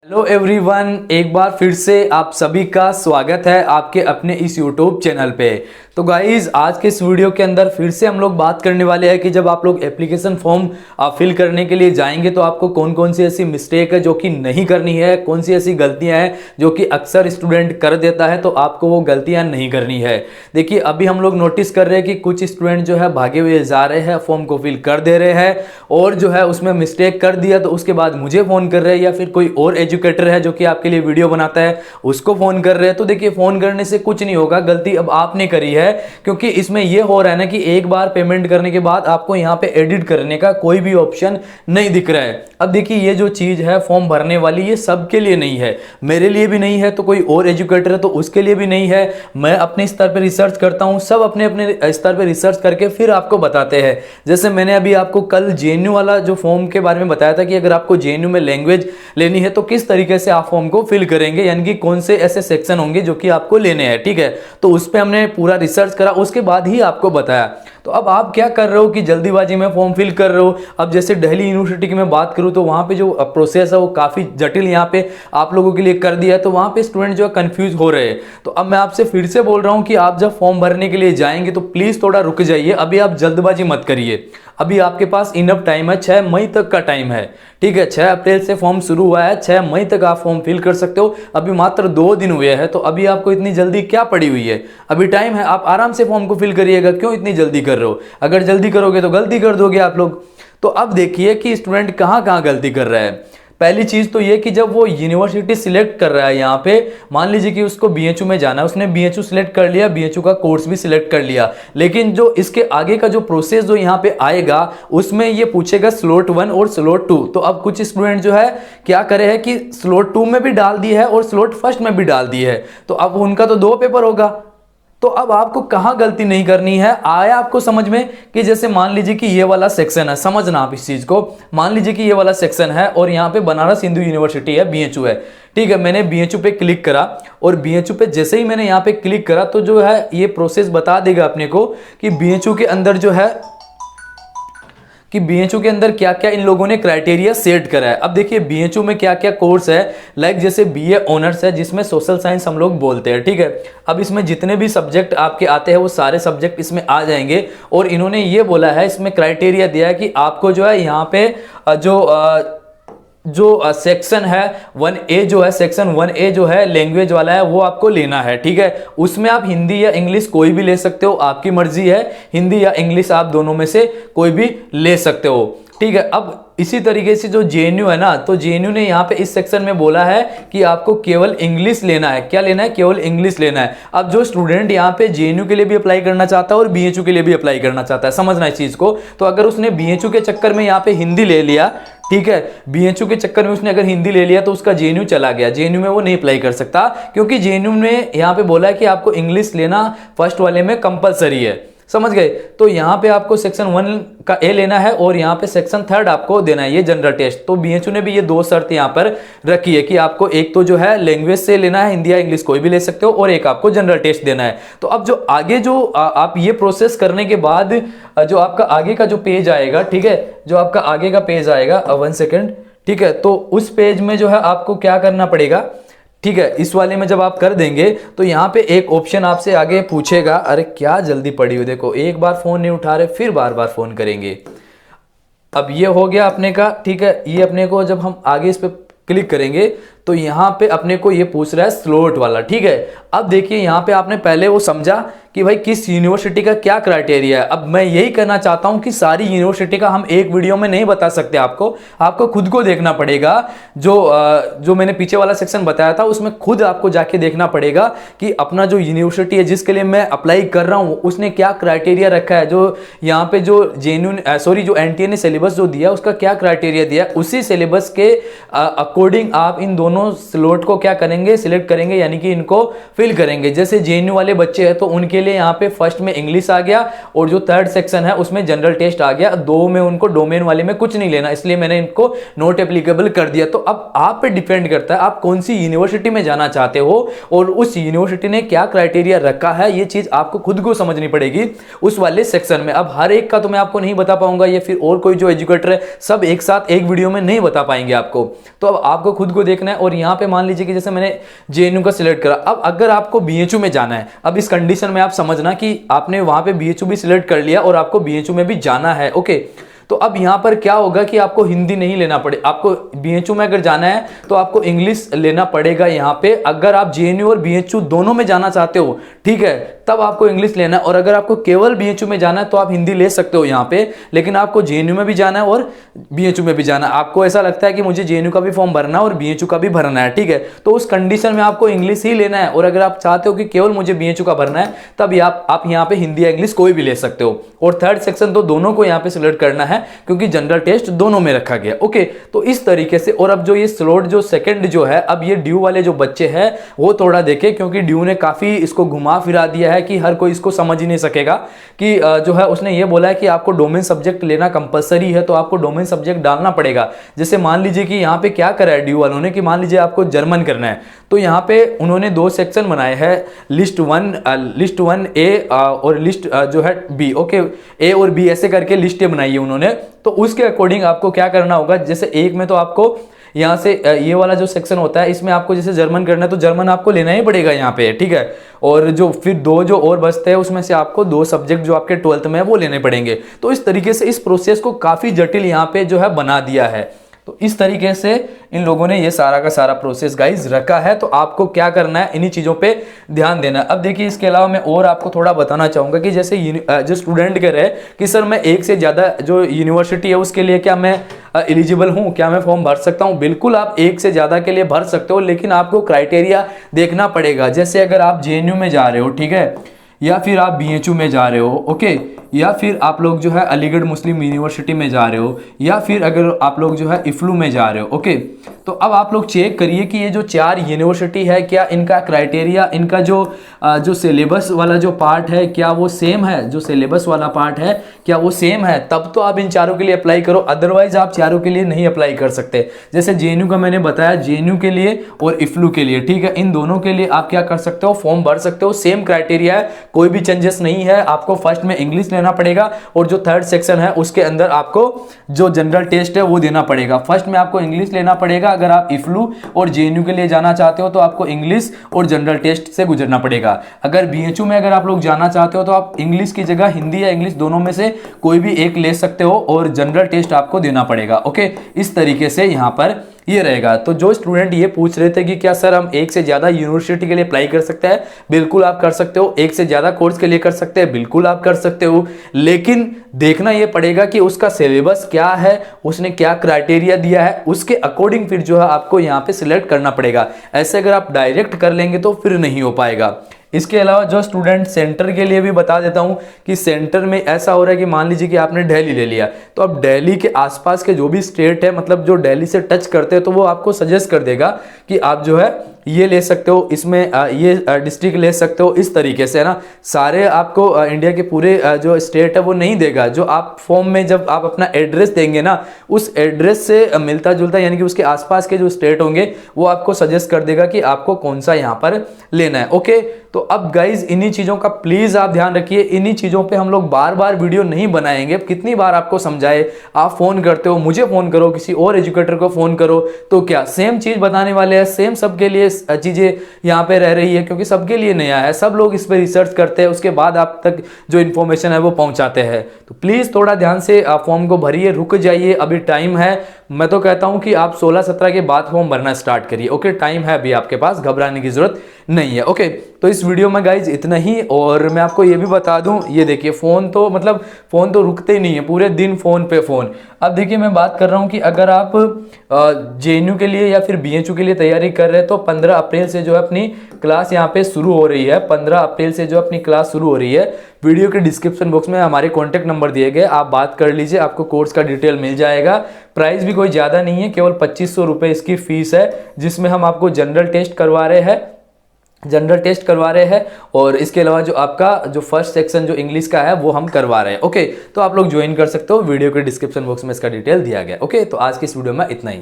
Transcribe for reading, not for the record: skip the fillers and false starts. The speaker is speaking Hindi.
हेलो एवरीवन, एक बार फिर से आप सभी का स्वागत है आपके अपने इस यूट्यूब चैनल पे। तो गाइज आज के इस वीडियो के अंदर फिर से हम लोग बात करने वाले हैं कि जब आप लोग एप्लीकेशन फॉर्म फिल करने के लिए जाएंगे तो आपको कौन कौन सी ऐसी मिस्टेक है जो कि नहीं करनी है, कौन सी ऐसी गलतियां हैं जो कि अक्सर स्टूडेंट कर देता है, तो आपको वो गलतियां नहीं करनी है। देखिए अभी हम लोग नोटिस कर रहे हैं कि कुछ स्टूडेंट जो है भागे हुए जा रहे हैं, फॉर्म को फिल कर दे रहे हैं और जो है उसमें मिस्टेक कर दिया तो उसके बाद मुझे फोन कर रहे हैं या फिर कोई और एजुकेटर है जो कि आपके लिए वीडियो बनाता है उसको फोन कर रहे हैं। तो देखिए फोन करने से कुछ नहीं होगा, गलती अब आपने करी है, क्योंकि इसमें यह हो रहा है ना कि एक बार पेमेंट करने के बाद आपको यहां पे एडिट करने का कोई भी ऑप्शन नहीं दिख रहा है। अब देखिए ये जो चीज है फॉर्म भरने वाली, ये सबके लिए नहीं है, मेरे लिए भी नहीं है, तो कोई और एजुकेटर है तो उसके लिए भी नहीं है। मैं अपने स्तर पर रिसर्च करता हूं, सब अपने अपने स्तर पर रिसर्च करके फिर आपको बताते हैं। जैसे मैंने अभी आपको कल जेएनयू वाला जो फॉर्म के बारे में बताया था कि अगर आपको जेएनयू में लैंग्वेज लेनी है तो किस तरीके से आप फॉर्म को फिल करेंगे, यानी कि कौन से ऐसे सेक्शन होंगे जो कि आपको लेने हैं। ठीक है, तो उस पर हमने पूरा रिसर्च करा, उसके बाद ही आपको बताया। तो अब आप क्या कर रहे हो कि जल्दीबाजी में फॉर्म फिल कर रहे हो। अब जैसे दिल्ली यूनिवर्सिटी की मैं बात करूं तो वहां पे जो प्रोसेस है वो काफी जटिल यहाँ पे आप लोगों के लिए कर दिया है, तो वहां पे स्टूडेंट जो है कंफ्यूज हो रहे हैं। तो अब मैं आपसे फिर से बोल रहा हूं कि आप जब फॉर्म भरने के लिए जाएंगे तो प्लीज थोड़ा रुक जाइए, अभी आप जल्दबाजी मत करिए। अभी आपके पास इनफ टाइम है, 6 मई तक का टाइम है। ठीक है, 6 अप्रैल से फॉर्म शुरू हुआ है, 6 मई तक आप फॉर्म फिल कर सकते हो। अभी मात्र 2 दिन हुए हैं, तो अभी आपको इतनी जल्दी क्या पड़ी हुई है, अभी टाइम है, आप आराम से फॉर्म को फिल करिएगा। क्यों इतनी जल्दी कर रहे हो? अगर जल्दी करोगे तो गलती कर दोगे आप लोग। तो अब देखिए कि स्टूडेंट कहां कहां गलती कर रहा है। पहली चीज तो ये कि जब वो यूनिवर्सिटी सिलेक्ट कर रहा है, यहाँ पे मान लीजिए कि उसको बीएचयू में जाना है, उसने बीएचयू सिलेक्ट कर लिया, बीएचयू का कोर्स भी सिलेक्ट कर लिया, लेकिन जो इसके आगे का जो प्रोसेस जो यहाँ पे आएगा उसमें ये पूछेगा स्लॉट 1 और स्लॉट 2। तो अब कुछ स्टूडेंट जो है क्या करे है कि स्लॉट 2 में भी डाल दी है और स्लॉट फर्स्ट में भी डाल दी है, तो अब उनका तो 2 पेपर होगा। तो अब आपको कहां गलती नहीं करनी है, आया आपको समझ में कि जैसे मान लीजिए कि ये वाला सेक्शन है, समझना आप इस चीज को, मान लीजिए कि ये वाला सेक्शन है और यहाँ पे बनारस हिंदू यूनिवर्सिटी है, बीएचयू है। ठीक है, मैंने बीएचयू पे क्लिक करा और बीएचयू पे जैसे ही मैंने यहाँ पे क्लिक करा तो जो है ये प्रोसेस बता देगा अपने को कि बीएचयू के अंदर जो है कि बीएचयू के अंदर क्या क्या इन लोगों ने क्राइटेरिया सेट करा है। अब देखिए बीएचयू में क्या क्या कोर्स है, लाइक जैसे बीए ऑनर्स है जिसमें सोशल साइंस हम लोग बोलते हैं। ठीक है, अब इसमें जितने भी सब्जेक्ट आपके आते हैं वो सारे सब्जेक्ट इसमें आ जाएंगे और इन्होंने ये बोला है, इसमें क्राइटेरिया दिया है कि आपको जो है यहाँ पे जो सेक्शन है 1A जो है, सेक्शन 1A जो है लैंग्वेज वाला है, वो आपको लेना है। ठीक है, उसमें आप हिंदी या इंग्लिश कोई भी ले सकते हो, आपकी मर्जी है, हिंदी या इंग्लिश आप दोनों में से कोई भी ले सकते हो। ठीक है, अब इसी तरीके से जो जेएनयू है ना, तो जेएनयू ने यहाँ पे इस सेक्शन में बोला है कि आपको केवल इंग्लिश लेना है। क्या लेना है? केवल इंग्लिश लेना है। अब जो स्टूडेंट यहाँ पे जेएनयू के लिए भी अप्लाई करना चाहता है और बीएचयू के लिए भी अप्लाई करना चाहता है, समझना इस चीज को, तो अगर उसने बीएचयू के चक्कर में यहाँ पे हिंदी ले लिया, ठीक है, बीएचयू के चक्कर में उसने अगर हिंदी ले लिया तो उसका जेएनयू चला गया, जेएनयू में वो नहीं अप्लाई कर सकता, क्योंकि जेएनयू ने यहाँ पे बोला है कि आपको इंग्लिश लेना फर्स्ट वाले में कंपलसरी है। समझ गए? तो यहाँ पे आपको सेक्शन 1 का ए लेना है और यहाँ पे सेक्शन 3 आपको देना है, ये जनरल टेस्ट। तो बीएचयू ने भी ये 2 शर्त यहाँ पर रखी है कि आपको एक तो जो है लैंग्वेज से लेना है, हिंदी या इंग्लिश कोई भी ले सकते हो, और एक आपको जनरल टेस्ट देना है। तो अब जो आगे जो आप ये प्रोसेस करने के बाद जो आपका आगे का जो पेज आएगा, ठीक है, जो आपका आगे का पेज आएगा, 1 सेकेंड, ठीक है, तो उस पेज में जो है आपको क्या करना पड़ेगा, ठीक है, इस वाले में जब आप कर देंगे तो यहाँ पे एक ऑप्शन आपसे आगे पूछेगा, अरे क्या जल्दी पड़ी हो, देखो एक बार फोन नहीं उठा रहे फिर बार बार फोन करेंगे। अब ये हो गया अपने का, ठीक है, ये अपने को जब हम आगे इस पे क्लिक करेंगे तो यहाँ पे अपने को ये पूछ रहा है स्लॉट वाला। ठीक है, अब देखिए यहाँ पे आपने पहले वो समझा कि भाई किस यूनिवर्सिटी का क्या क्राइटेरिया है। अब मैं यही कहना चाहता हूं कि सारी यूनिवर्सिटी का हम एक वीडियो में नहीं बता सकते, आपको खुद को देखना पड़ेगा। जो मैंने पीछे वाला सेक्शन बताया था उसमें खुद आपको जाके देखना पड़ेगा कि अपना जो यूनिवर्सिटी है जिसके लिए मैं अप्लाई कर रहा हूं उसने क्या क्राइटेरिया रखा है, जो यहाँ पे जो जो एनटीए ने सिलेबस जो दिया उसका क्या क्राइटेरिया दिया, उसी सिलेबस के अकॉर्डिंग आप इन दोनों स्लॉट को क्या करेंगे, सिलेक्ट करेंगे, यानी कि इनको फिल करेंगे। जैसे जेएनयू वाले बच्चे हैं तो उनके लिए यहाँ पे फर्स्ट में इंग्लिश आ गया और जो 3rd सेक्शन है उसमें जनरल टेस्ट आ गया, 2 में उनको डोमेन वाले में कुछ नहीं लेना, इसलिए मैंने इनको नॉट एप्लीकेबल कर दिया। तो अब आप पे डिपेंड करता है आप कौन सी यूनिवर्सिटी में जाना चाहते हो और उस यूनिवर्सिटी ने क्या क्राइटेरिया रखा है, ये चीज आपको खुद को समझनी पड़ेगी उस वाले सेक्शन में। अब हर एक का तो मैं आपको नहीं बता पाऊंगा, या फिर और कोई जो एजुकेटर है सब एक साथ एक वीडियो में नहीं बता पाएंगे आपको, तो अब आपको खुद को देखना है। और और यहाँ पे मान लीजिए कि जैसे मैंने जेएनयू का सिलेक्ट करा। अब अगर आपको बीएचयू में जाना है, अब इस कंडीशन में आप समझना कि आपने वहां पे बीएचयू भी सिलेक्ट कर लिया और आपको बीएचयू में भी जाना है, ओके। तो अब यहाँ पर क्या होगा कि आपको हिंदी नहीं लेना पड़े, आपको बीएचयू में अगर जाना है तो आपको इंग्लिश लेना पड़ेगा यहाँ पे। अगर आप जेएनयू और बीएचयू दोनों में जाना चाहते हो, ठीक है, तब आपको इंग्लिश लेना है। और अगर आपको केवल बीएचयू में जाना है तो आप हिंदी ले सकते हो यहाँ पे, लेकिन आपको जेएनयू में भी जाना है और बीएचयू में भी जाना है। आपको ऐसा लगता है कि मुझे जेएनयू का भी फॉर्म भरना है और बीएचयू का भी भरना है, ठीक है, तो उस कंडीशन में आपको इंग्लिश ही लेना है। और अगर आप चाहते हो कि केवल मुझे बीएचयू का भरना है, तब आप यहाँ पे हिंदी या इंग्लिश कोई भी ले सकते हो। और थर्ड सेक्शन तो दोनों को यहाँ पे सिलेक्ट करना है, क्योंकि जनरल टेस्ट दोनों में रखा गया, ओके। तो इस तरीके से। और अब जो ये स्लॉट जो सेकंड जो है, अब ये ड्यू वाले जो बच्चे हैं वो थोड़ा देखे, क्योंकि ड्यू ने काफी इसको घुमा फिरा दिया है कि हर कोई इसको समझ ही नहीं सकेगा कि जो है उसने ये बोला है कि आपको डोमेन सब्जेक्ट लेना कंपलसरी है, तो आपको डोमेन सब्जेक्ट डालना पड़ेगा। जैसे मान लीजिए कि यहाँ पे क्या करा है ड्यू वालों ने कि मान लीजिए आपको जर्मन करना है, तो यहाँ पे उन्होंने 2 सेक्शन बनाए हैं, लिस्ट 1 ए और लिस्ट जो है बी, ओके। ए और बी ऐसे करके लिस्टें बनाई है उन्होंने। तो उसके अकॉर्डिंग आपको क्या करना होगा, जैसे एक में तो आपको यहाँ से ये वाला जो सेक्शन होता है, इसमें आपको जैसे जर्मन करना है तो जर्मन आपको लेना ही पड़ेगा यहाँ पे, ठीक है। और जो फिर 2 जो और बचते हैं उसमें से आपको 2 सब्जेक्ट जो आपके 12th में है वो लेने पड़ेंगे। तो इस तरीके से इस प्रोसेस को काफी जटिल यहाँ पे जो है बना दिया है। तो इस तरीके से इन लोगों ने ये सारा का सारा प्रोसेस गाइज रखा है। तो आपको क्या करना है, इन्हीं चीजों पे ध्यान देना है। अब देखिए, इसके अलावा मैं और आपको थोड़ा बताना चाहूंगा कि जैसे जो स्टूडेंट कह रहे हैं कि सर मैं एक से ज्यादा जो यूनिवर्सिटी है उसके लिए क्या मैं एलिजिबल हूं, क्या मैं फॉर्म भर सकता हूं? बिल्कुल, आप एक से ज्यादा के लिए भर सकते हो, लेकिन आपको क्राइटेरिया देखना पड़ेगा। जैसे अगर आप जेएनयू में जा रहे हो, ठीक है, या फिर आप बीएचयू में जा रहे हो, ओके, या फिर आप लोग जो है अलीगढ़ मुस्लिम यूनिवर्सिटी में जा रहे हो, या फिर अगर आप लोग जो है इफ्लू में जा रहे हो, ओके। तो अब आप लोग चेक करिए कि ये जो 4 यूनिवर्सिटी है, क्या इनका क्राइटेरिया, इनका जो सिलेबस वाला जो पार्ट है, क्या वो सेम है? जो सिलेबस वाला पार्ट है क्या वो सेम है? तब तो आप इन चारों के लिए अप्लाई करो, अदरवाइज आप चारों के लिए नहीं अप्लाई कर सकते। जैसे जेएनयू का मैंने बताया, जेएनयू के लिए और इफ्लू के लिए, ठीक है, इन दोनों के लिए आप क्या कर सकते हो, फॉर्म भर सकते हो। सेम क्राइटेरिया है, कोई भी चेंजेस नहीं है। आपको फर्स्ट में इंग्लिश लेना पड़ेगा और जो थर्ड सेक्शन है उसके अंदर आपको जो जनरल टेस्ट है वो देना पड़ेगा। फर्स्ट में आपको इंग्लिश लेना पड़ेगा। अगर आप इफ्लू और जेएनयू के लिए जाना चाहते हो तो आपको इंग्लिश और जनरल टेस्ट से गुजरना पड़ेगा। अगर बीएचयू में अगर आप लोग जाना चाहते हो तो आप इंग्लिश की जगह हिंदी या इंग्लिश दोनों में से कोई भी एक ले सकते हो और जनरल टेस्ट आपको देना पड़ेगा, ओके। इस तरीके से यहां पर ये रहेगा। तो जो स्टूडेंट ये पूछ रहे थे कि क्या सर हम एक से ज्यादा यूनिवर्सिटी के लिए अप्लाई कर सकते हैं, बिल्कुल आप कर सकते हो। एक से ज्यादा कोर्स के लिए कर सकते हैं, बिल्कुल आप कर सकते हो, लेकिन देखना ये पड़ेगा कि उसका सिलेबस क्या है, उसने क्या क्राइटेरिया दिया है, उसके अकॉर्डिंग फिर जो है आपको यहाँ पे सिलेक्ट करना पड़ेगा। ऐसे अगर आप डायरेक्ट कर लेंगे तो फिर नहीं हो पाएगा। इसके अलावा जो स्टूडेंट सेंटर के लिए भी बता देता हूं कि सेंटर में ऐसा हो रहा है कि मान लीजिए कि आपने दिल्ली ले लिया, तो अब दिल्ली के आसपास के जो भी स्टेट है, मतलब जो दिल्ली से टच करते हैं, तो वो आपको सजेस्ट कर देगा कि आप जो है ये ले सकते हो, इसमें ये डिस्ट्रिक्ट ले सकते हो। इस तरीके से, है ना, सारे आपको इंडिया के पूरे जो स्टेट है वो नहीं देगा। जो आप फॉर्म में जब आप अपना एड्रेस देंगे ना, उस एड्रेस से मिलता जुलता यानी कि उसके आसपास के जो स्टेट होंगे वो आपको सजेस्ट कर देगा कि आपको कौन सा यहाँ पर लेना है, ओके। तो अब गाइज इन्हीं चीजों का प्लीज आप ध्यान रखिए। इन्हीं चीजों पे हम लोग बार बार वीडियो नहीं बनाएंगे। कितनी बार आपको समझाए, आप फोन करते हो, मुझे फोन करो, किसी और एजुकेटर को फोन करो, तो क्या सेम चीज बताने वाले हैं, सेम सबके लिए चीजें यहाँ पे रह रही है, क्योंकि सबके लिए नया है। सब लोग इस पे रिसर्च करते हैं, उसके बाद आप तक जो इन्फॉर्मेशन है वो पहुंचाते हैं। तो प्लीज थोड़ा ध्यान से आप फॉर्म को भरिए, रुक जाइए, अभी टाइम है। मैं तो कहता हूं कि आप 16-17 के बाद फॉर्म भरना स्टार्ट करिए, ओके। टाइम है अभी आपके पास, घबराने की जरूरत नहीं है, ओके। तो इस वीडियो में गाइज इतना ही। और मैं आपको ये भी बता दूं, ये देखिए फोन तो रुकते ही नहीं है, पूरे दिन फोन पे फोन। अब देखिए मैं बात कर रहा हूं कि अगर आप जेएनयू के लिए या फिर बीएचयू के लिए तैयारी कर रहे हैं तो 15 अप्रैल से जो है अपनी क्लास यहाँ पे शुरू हो रही है। 15 अप्रैल से जो अपनी क्लास शुरू हो रही है। वीडियो के डिस्क्रिप्शन बॉक्स में हमारे कॉन्टैक्ट नंबर दिए गए, आप बात कर लीजिए, आपको कोर्स का डिटेल मिल जाएगा। प्राइस भी कोई ज़्यादा नहीं है, केवल 2500 रुपये इसकी फीस है, जिसमें हम आपको जनरल टेस्ट करवा रहे हैं और इसके अलावा जो आपका जो फर्स्ट सेक्शन जो इंग्लिश का है वो हम करवा रहे हैं, ओके। तो आप लोग ज्वाइन कर सकते हो, वीडियो के डिस्क्रिप्शन बॉक्स में इसका डिटेल दिया गया, ओके। तो आज की इस वीडियो में इतना ही।